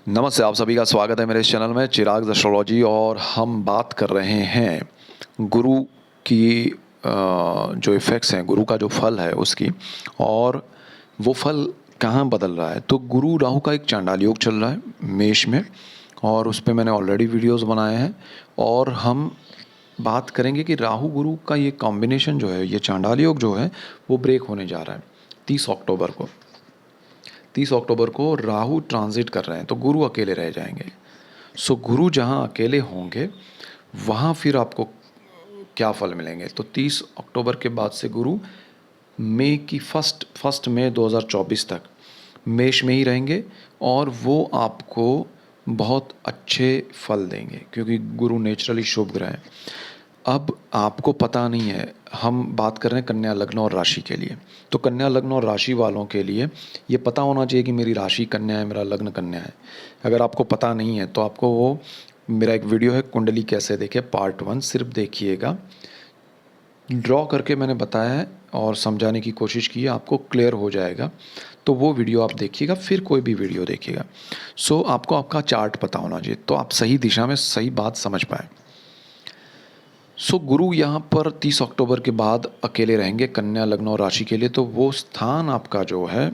नमस्ते, आप सभी का स्वागत है मेरे इस चैनल में चिराग एस्ट्रोलॉजी। और हम बात कर रहे हैं गुरु की जो इफ़ेक्ट्स हैं, गुरु का जो फल है उसकी, और वो फल कहाँ बदल रहा है। तो गुरु राहु का एक चांडाल योग चल रहा है मेष में, और उस पे मैंने ऑलरेडी वीडियोस बनाए हैं। और हम बात करेंगे कि राहु गुरु का ये कॉम्बिनेशन जो है, ये चांडाल योग जो है, वो ब्रेक होने जा रहा है 30 अक्टूबर को। 30 अक्टूबर को राहु ट्रांजिट कर रहे हैं तो गुरु अकेले रह जाएंगे। सो गुरु जहाँ अकेले होंगे वहाँ फिर आपको क्या फल मिलेंगे। तो 30 अक्टूबर के बाद से गुरु मई की फर्स्ट मई 2024 तक मेष में ही रहेंगे, और वो आपको बहुत अच्छे फल देंगे क्योंकि गुरु नेचुरली शुभ ग्रह हैं। अब आपको पता नहीं है, हम बात कर रहे हैं कन्या लग्न और राशि के लिए। तो कन्या लग्न और राशि वालों के लिए ये पता होना चाहिए कि मेरी राशि कन्या है, मेरा लग्न कन्या है। अगर आपको पता नहीं है तो आपको वो मेरा एक वीडियो है कुंडली कैसे देखें पार्ट 1 सिर्फ देखिएगा। ड्रॉ करके मैंने बताया है और समझाने की कोशिश की है, आपको क्लियर हो जाएगा। तो वो वीडियो आप देखिएगा, फिर कोई भी वीडियो देखिएगा। सो आपको आपका चार्ट पता होना चाहिए तो आप सही दिशा में सही बात समझ पाए। सो गुरु यहाँ पर 30 अक्टूबर के बाद अकेले रहेंगे कन्या लग्न और राशि के लिए। तो वो स्थान आपका जो है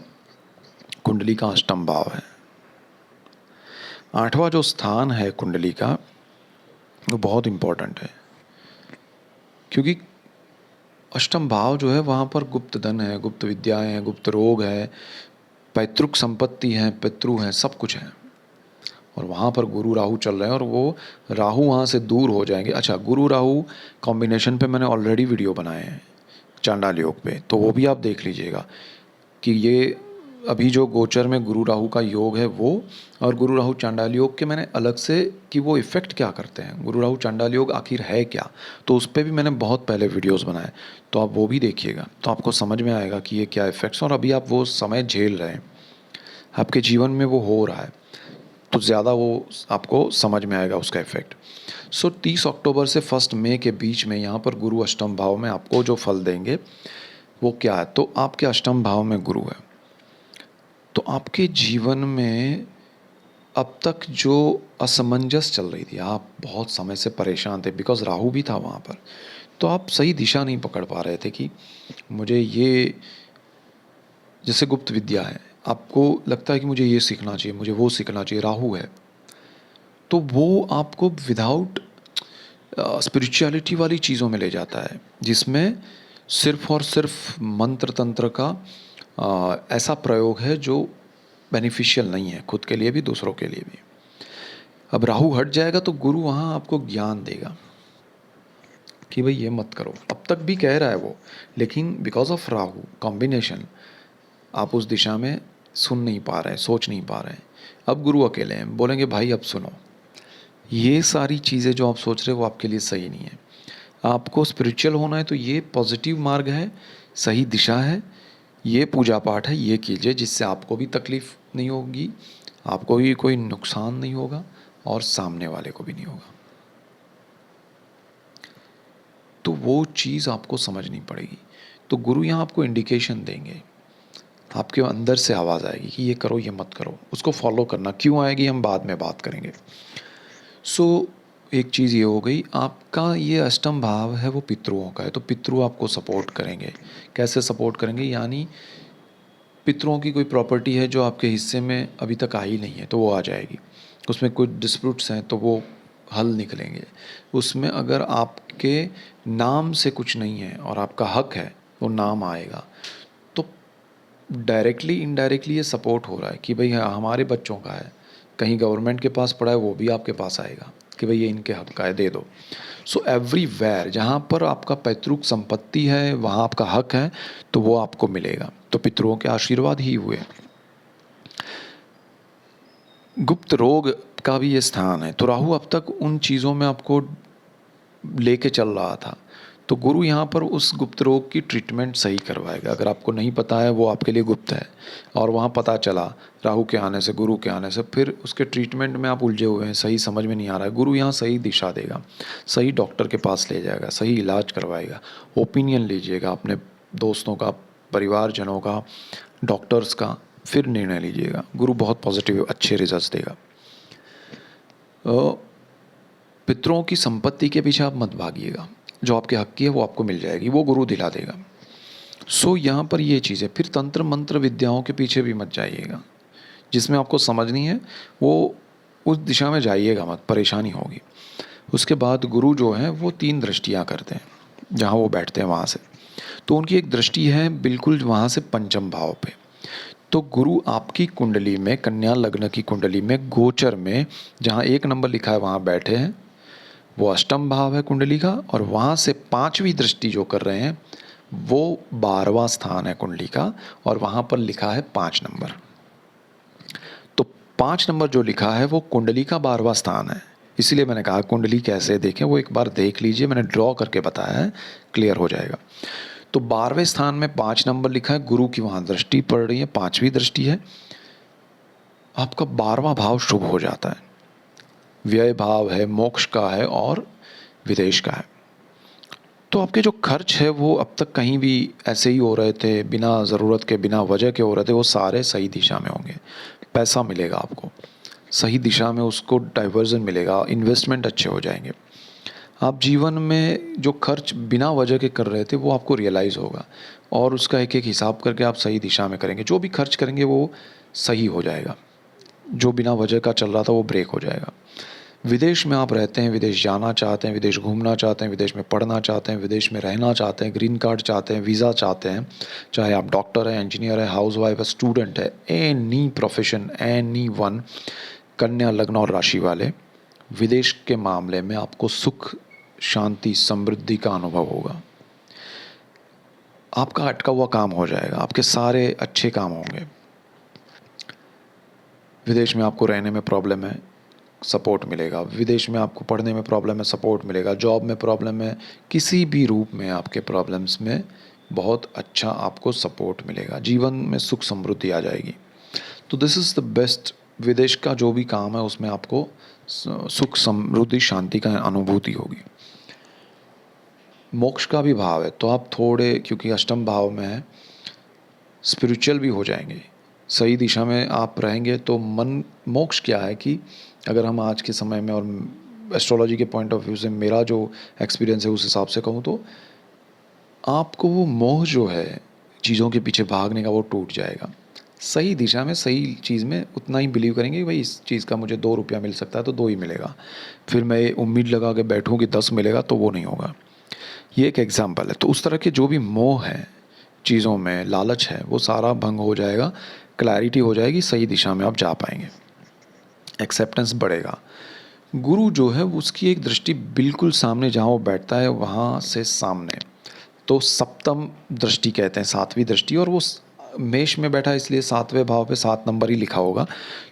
कुंडली का अष्टम भाव है। 8वां जो स्थान है कुंडली का वो बहुत इम्पोर्टेंट है, क्योंकि अष्टम भाव जो है वहाँ पर गुप्त धन है, गुप्त विद्याएं हैं, गुप्त रोग है, पैतृक संपत्ति है, पितृ हैं, सब कुछ है। और वहाँ पर गुरु राहु चल रहे हैं और वो राहु वहाँ से दूर हो जाएंगे। अच्छा, गुरु राहु कॉम्बिनेशन पे मैंने ऑलरेडी वीडियो बनाए हैं चांडाल योग पे, तो वो भी आप देख लीजिएगा कि ये अभी जो गोचर में गुरु राहु का योग है वो, और गुरु राहु चांडाल योग के मैंने अलग से कि वो इफ़ेक्ट क्या करते हैं, गुरु राहु चांडाल योग आखिर है क्या, तो उस पर भी मैंने बहुत पहले वीडियोस बनाए। तो आप वो भी देखिएगा तो आपको समझ में आएगा कि ये क्या इफ़ेक्ट्स, और अभी आप वो समय झेल रहे हैं, आपके जीवन में वो हो रहा है, तो ज़्यादा वो आपको समझ में आएगा उसका इफ़ेक्ट। सो 30 अक्टूबर से 1 मई के बीच में यहाँ पर गुरु अष्टम भाव में आपको जो फल देंगे वो क्या है। तो आपके अष्टम भाव में गुरु है, तो आपके जीवन में अब तक जो असमंजस चल रही थी, आप बहुत समय से परेशान थे बिकॉज राहु भी था वहाँ पर, तो आप सही दिशा नहीं पकड़ पा रहे थे कि मुझे ये, जैसे गुप्त विद्या है, आपको लगता है कि मुझे ये सीखना चाहिए, मुझे वो सीखना चाहिए, राहु है, तो वो आपको विदाउट स्पिरिचुअलिटी वाली चीज़ों में ले जाता है, जिसमें सिर्फ और सिर्फ मंत्र तंत्र का ऐसा प्रयोग है जो बेनिफिशियल नहीं है, खुद के लिए भी दूसरों के लिए भी। अब राहु हट जाएगा तो गुरु वहाँ आपको ज्ञान देगा कि भाई ये मत करो। अब तक भी कह रहा है वो, लेकिन बिकॉज ऑफ राहु कॉम्बिनेशन आप उस दिशा में सुन नहीं पा रहे हैं, सोच नहीं पा रहे हैं। अब गुरु अकेले हैं, बोलेंगे भाई अब सुनो, ये सारी चीज़ें जो आप सोच रहे हो वो आपके लिए सही नहीं है। आपको स्पिरिचुअल होना है तो ये पॉजिटिव मार्ग है, सही दिशा है, ये पूजा पाठ है, ये कीजिए जिससे आपको भी तकलीफ नहीं होगी, आपको भी कोई नुकसान नहीं होगा, और सामने वाले को भी नहीं होगा। तो वो चीज़ आपको समझनी पड़ेगी। तो गुरु यहाँ आपको इंडिकेशन देंगे, आपके अंदर से आवाज़ आएगी कि ये करो ये मत करो, उसको फॉलो करना। क्यों आएगी हम बाद में बात करेंगे। सो एक चीज़ ये हो गई, आपका ये अष्टम भाव है वो पितरों का है, तो पितृ आपको सपोर्ट करेंगे। कैसे सपोर्ट करेंगे, यानी पितरों की कोई प्रॉपर्टी है जो आपके हिस्से में अभी तक आई नहीं है तो वो आ जाएगी, उसमें कुछ डिस्प्यूट्स हैं तो वो हल निकलेंगे। उसमें अगर आपके नाम से कुछ नहीं है और आपका हक है वो नाम आएगा। तो डायरेक्टली इनडायरेक्टली ये सपोर्ट हो रहा है कि भाई हाँ हमारे बच्चों का है, कहीं गवर्नमेंट के पास पड़ा है वो भी आपके पास आएगा कि भाई ये इनके हक का है, दे दो। सो एवरीवेयर जहाँ पर आपका पैतृक संपत्ति है वहाँ आपका हक है तो वो आपको मिलेगा। तो पितरों के आशीर्वाद ही हुए। गुप्त रोग का भी ये स्थान है, तो राहु अब तक उन चीज़ों में आपको लेके चल रहा था, तो गुरु यहाँ पर उस गुप्त रोग की ट्रीटमेंट सही करवाएगा। अगर आपको नहीं पता है वो आपके लिए गुप्त है, और वहाँ पता चला राहु के आने से, गुरु के आने से, फिर उसके ट्रीटमेंट में आप उलझे हुए हैं, सही समझ में नहीं आ रहा है, गुरु यहाँ सही दिशा देगा, सही डॉक्टर के पास ले जाएगा, सही इलाज करवाएगा। ओपिनियन लीजिएगा अपने दोस्तों का, परिवारजनों का, डॉक्टर्स का, फिर निर्णय लीजिएगा। गुरु बहुत पॉजिटिव अच्छे रिजल्ट देगा। पितरों की संपत्ति के पीछे आप मत भागिएगा, जो आपके हक की है वो आपको मिल जाएगी, वो गुरु दिला देगा। सो यहाँ पर ये चीज़ है। फिर तंत्र मंत्र विद्याओं के पीछे भी मत जाइएगा, जिसमें आपको समझनी है वो उस दिशा में जाइएगा मत, परेशानी होगी। उसके बाद गुरु जो है वो 3 दृष्टियाँ करते हैं जहाँ वो बैठते हैं वहाँ से। तो उनकी एक दृष्टि है बिल्कुल वहाँ से पंचम भाव पे। तो गुरु आपकी कुंडली में, कन्या लग्न की कुंडली में, गोचर में जहाँ 1 नंबर लिखा है वहाँ बैठे हैं, वो अष्टम भाव है कुंडली का, और वहाँ से 5वीं दृष्टि जो कर रहे हैं वो 12वां स्थान है कुंडली का, और वहाँ पर लिखा है 5 नंबर। तो 5 नंबर जो लिखा है वो कुंडली का 12वां स्थान है। इसीलिए मैंने कहा कुंडली कैसे देखें, वो एक बार देख लीजिए, मैंने ड्रॉ करके बताया है, क्लियर हो जाएगा। तो 12वें स्थान में 5 नंबर लिखा है, गुरु की वहाँ दृष्टि पड़ रही है, 5वीं दृष्टि है। आपका 12वां भाव शुभ हो जाता है, व्यय भाव है, मोक्ष का है और विदेश का है। तो आपके जो खर्च है वो अब तक कहीं भी ऐसे ही हो रहे थे, बिना ज़रूरत के, बिना वजह के हो रहे थे, वो सारे सही दिशा में होंगे। पैसा मिलेगा आपको सही दिशा में, उसको डाइवर्जन मिलेगा, इन्वेस्टमेंट अच्छे हो जाएंगे। आप जीवन में जो खर्च बिना वजह के कर रहे थे वो आपको रियलाइज़ होगा, और उसका एक एक हिसाब करके आप सही दिशा में करेंगे। जो भी खर्च करेंगे वो सही हो जाएगा, जो बिना वजह का चल रहा था वो ब्रेक हो जाएगा। विदेश में आप रहते हैं, विदेश जाना चाहते हैं, विदेश घूमना चाहते हैं, विदेश में पढ़ना चाहते हैं, विदेश में रहना चाहते हैं, ग्रीन कार्ड चाहते हैं, वीज़ा चाहते हैं, चाहे आप डॉक्टर हैं, इंजीनियर है, हाउसवाइफ है, स्टूडेंट है, एनी प्रोफेशन, एनी वन, कन्या लग्न और राशि वाले, विदेश के मामले में आपको सुख, शांति, समृद्धि का अनुभव होगा। आपका अटका हुआ काम हो जाएगा, आपके सारे अच्छे काम होंगे। विदेश में आपको रहने में प्रॉब्लम है, सपोर्ट मिलेगा। विदेश में आपको पढ़ने में प्रॉब्लम है, सपोर्ट मिलेगा। जॉब में प्रॉब्लम है, किसी भी रूप में आपके प्रॉब्लम्स में बहुत अच्छा आपको सपोर्ट मिलेगा। जीवन में सुख समृद्धि आ जाएगी। तो दिस इज़ द बेस्ट। विदेश का जो भी काम है उसमें आपको सुख समृद्धि शांति का अनुभूति होगी। मोक्ष का भी भाव है, तो आप थोड़े, क्योंकि अष्टम भाव में है, स्पिरिचुअल भी हो जाएंगे। सही दिशा में आप रहेंगे तो मन, मोक्ष क्या है कि अगर हम आज के समय में और एस्ट्रोलॉजी के पॉइंट ऑफ व्यू से मेरा जो एक्सपीरियंस है उस हिसाब से कहूँ तो आपको वो मोह जो है चीज़ों के पीछे भागने का, वो टूट जाएगा। सही दिशा में, सही चीज़ में उतना ही बिलीव करेंगे कि भाई इस चीज़ का मुझे 2 रुपया मिल सकता है तो 2 ही मिलेगा, फिर मैं उम्मीद लगा के बैठूँ कि 10 मिलेगा, तो वो नहीं होगा। ये एक एग्जाम्पल है। तो उस तरह के जो भी मोह है, चीज़ों में लालच है, वो सारा भंग हो जाएगा, क्लैरिटी हो जाएगी, सही दिशा में आप जा पाएंगे, एक्सेप्टेंस बढ़ेगा। गुरु जो है उसकी एक दृष्टि बिल्कुल सामने जहाँ वो बैठता है वहाँ से सामने, तो सप्तम दृष्टि कहते हैं, 7वीं दृष्टि, और वो मेष में बैठा है इसलिए 7वें भाव पे 7 नंबर ही लिखा होगा।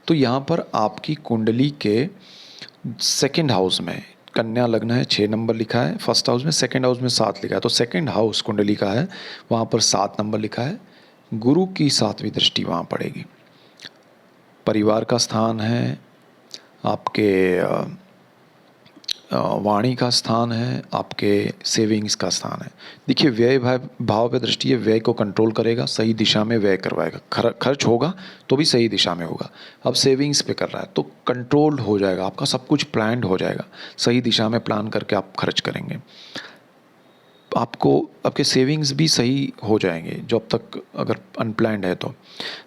तो यहाँ पर आपकी कुंडली के सेकंड हाउस में, कन्या लग्न है, 6 नंबर लिखा है फर्स्ट हाउस में, सेकंड हाउस में 7 लिखा है, तो सेकंड हाउस कुंडली का है, वहाँ पर 7 नंबर लिखा है। गुरु की 7वीं दृष्टि वहाँ पड़ेगी। परिवार का स्थान है, आपके वाणी का स्थान है, आपके सेविंग्स का स्थान है। देखिए व्यय भाव पे दृष्टि है, व्यय को कंट्रोल करेगा, सही दिशा में व्यय करवाएगा। खर्च होगा तो भी सही दिशा में होगा। अब सेविंग्स पे कर रहा है तो कंट्रोल्ड हो जाएगा, आपका सब कुछ प्लान्ड हो जाएगा, सही दिशा में प्लान करके आप खर्च करेंगे। आपको आपके सेविंग्स भी सही हो जाएंगे जो अब तक अगर अनप्लान्ड है तो।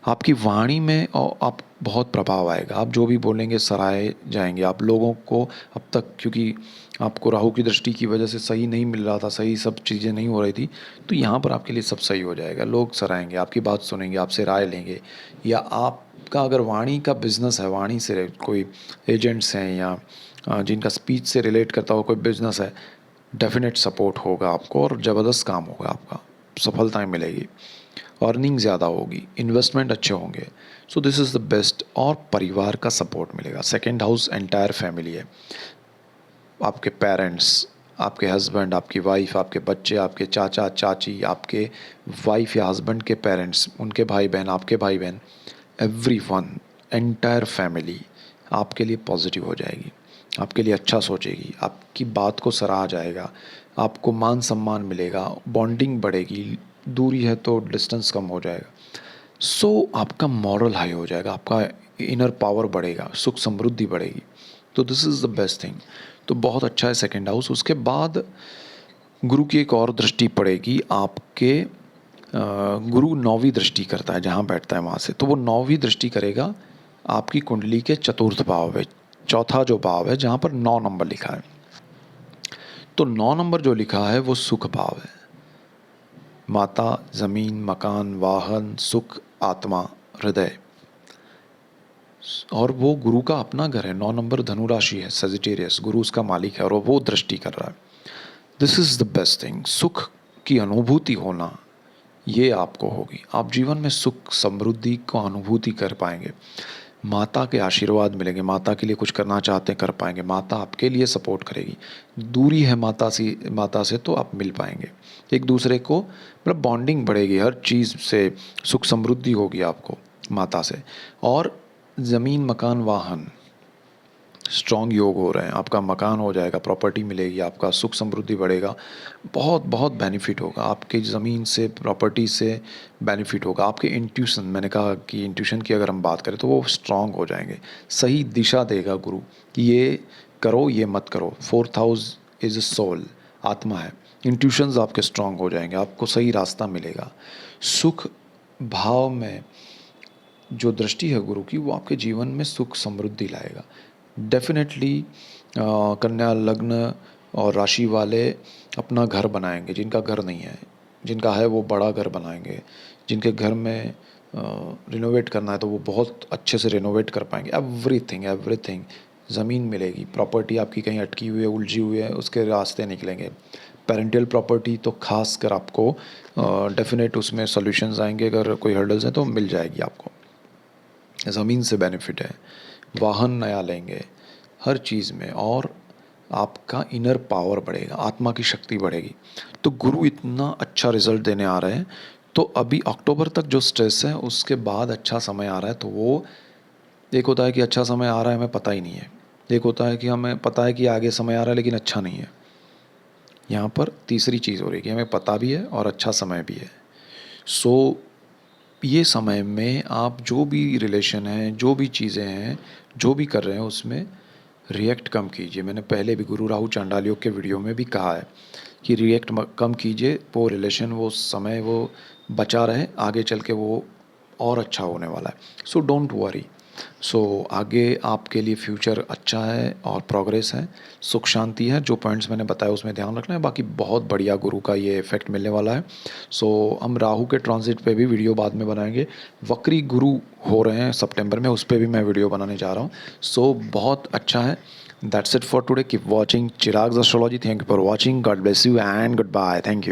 आपकी वाणी में और आप बहुत प्रभाव आएगा, आप जो भी बोलेंगे सराहे जाएंगे। आप लोगों को अब तक, क्योंकि आपको राहु की दृष्टि की वजह से सही नहीं मिल रहा था, सही सब चीज़ें नहीं हो रही थी, तो यहाँ पर आपके लिए सब सही हो जाएगा। लोग सराहेंगे, आपकी बात सुनेंगे, आपसे राय लेंगे। या आपका अगर वाणी का बिजनेस है, वाणी से कोई एजेंट्स हैं या जिनका स्पीच से रिलेट करता हो कोई बिजनेस है, डेफिनेट सपोर्ट होगा आपको और ज़बरदस्त काम होगा आपका, सफलताएं मिलेगी, अर्निंग ज़्यादा होगी, इन्वेस्टमेंट अच्छे होंगे। So this is the best. और परिवार का सपोर्ट मिलेगा। सेकेंड हाउस एंटायर फैमिली है, आपके पेरेंट्स, आपके हस्बैंड, आपकी वाइफ, आपके बच्चे, आपके चाचा चाची, आपके वाइफ या हस्बैंड के पेरेंट्स, उनके भाई बहन, आपके भाई बहन, एवरी वन, एंटायर फैमिली आपके लिए पॉजिटिव हो जाएगी, आपके लिए अच्छा सोचेगी, आपकी बात को सराहा जाएगा, आपको मान सम्मान मिलेगा, बॉन्डिंग बढ़ेगी। दूरी है तो डिस्टेंस कम हो जाएगा। सो आपका मॉरल हाई हो जाएगा, आपका इनर पावर बढ़ेगा, सुख समृद्धि बढ़ेगी। तो this is the best thing. तो बहुत अच्छा है सेकंड हाउस। उसके बाद गुरु की एक और दृष्टि पड़ेगी आपके गुरु 9वीं दृष्टि करता है जहाँ बैठता है वहाँ से, तो वो 9वीं दृष्टि करेगा आपकी कुंडली के चतुर्थ भाव में, चौथा जो भाव है जहाँ पर 9 नंबर लिखा है। तो 9 नंबर जो लिखा है वो सुख भाव है। माता, ज़मीन, मकान, वाहन, सुख, आत्मा, हृदय, और वो गुरु का अपना घर है। 9 नंबर धनु राशि है, सजिटेरियस, गुरु उसका मालिक है और वो दृष्टि कर रहा है। This is the best thing. सुख की अनुभूति होना ये आपको होगी। आप जीवन में सुख समृद्धि को अनुभूति कर पाएंगे। माता के आशीर्वाद मिलेंगे, माता के लिए कुछ करना चाहते हैं कर पाएंगे, माता आपके लिए सपोर्ट करेगी। दूरी है माता से तो आप मिल पाएंगे एक दूसरे को, मतलब बॉन्डिंग बढ़ेगी हर चीज़ से, सुख समृद्धि होगी आपको माता से। और ज़मीन, मकान, वाहन, स्ट्रॉन्ग योग हो रहे हैं, आपका मकान हो जाएगा, प्रॉपर्टी मिलेगी, आपका सुख समृद्धि बढ़ेगा, बहुत बहुत बेनिफिट होगा आपके ज़मीन से, प्रॉपर्टी से बेनिफिट होगा। आपके इंट्यूशन, मैंने कहा कि इंट्यूशन की अगर हम बात करें तो वो स्ट्रॉन्ग हो जाएंगे, सही दिशा देगा गुरु कि ये करो ये मत करो। 4th house is a soul, आत्मा है। इंट्यूशंस आपके स्ट्रॉन्ग हो जाएंगे, आपको सही रास्ता मिलेगा। सुख भाव में जो दृष्टि है गुरु की वो आपके जीवन में सुख समृद्धि लाएगा डेफिनेटली। कन्या लग्न और राशि वाले अपना घर बनाएंगे, जिनका घर नहीं है, जिनका है वो बड़ा घर बनाएंगे, जिनके घर में रिनोवेट करना है तो वो बहुत अच्छे से रिनोवेट कर पाएंगे। एवरीथिंग एवरीथिंग, ज़मीन मिलेगी, प्रॉपर्टी आपकी कहीं अटकी हुई है, उलझी हुई है, उसके रास्ते निकलेंगे। पेरेंटल प्रॉपर्टी तो खास कर आपको डेफिनेट उसमें सॉल्यूशंस आएंगे, अगर कोई हर्डल्स हैं तो मिल जाएगी आपको। ज़मीन से बेनिफिट है, वाहन नया लेंगे हर चीज़ में, और आपका इनर पावर बढ़ेगा, आत्मा की शक्ति बढ़ेगी। तो गुरु इतना अच्छा रिजल्ट देने आ रहे हैं। तो अभी अक्टूबर तक जो स्ट्रेस है उसके बाद अच्छा समय आ रहा है। तो वो एक होता है कि अच्छा समय आ रहा है हमें पता ही नहीं है, एक होता है कि हमें पता है कि आगे समय आ रहा है लेकिन अच्छा नहीं है। यहाँ पर तीसरी चीज़ हो रही है कि हमें पता भी है और अच्छा समय भी है। सो ये समय में आप जो भी रिलेशन है, जो भी चीज़ें हैं, जो भी कर रहे हैं उसमें रिएक्ट कम कीजिए। मैंने पहले भी गुरु राहु चांडाल योग के वीडियो में भी कहा है कि रिएक्ट कम कीजिए, वो रिलेशन, वो समय वो बचा रहे, आगे चल के वो और अच्छा होने वाला है। So don't worry. सो आगे आपके लिए फ्यूचर अच्छा है और प्रोग्रेस है, सुख शांति है। जो पॉइंट्स मैंने बताया उसमें ध्यान रखना है, बाकी बहुत बढ़िया गुरु का ये इफेक्ट मिलने वाला है। सो हम राहु के ट्रांजिट पे भी वीडियो बाद में बनाएंगे। वक्री गुरु हो रहे हैं सितंबर में, उस पर भी मैं वीडियो बनाने जा रहा हूँ। सो बहुत अच्छा है। That's it for today. Keep watching Chirag's astrology. Thank you for watching. God bless you and good bye. Thank you.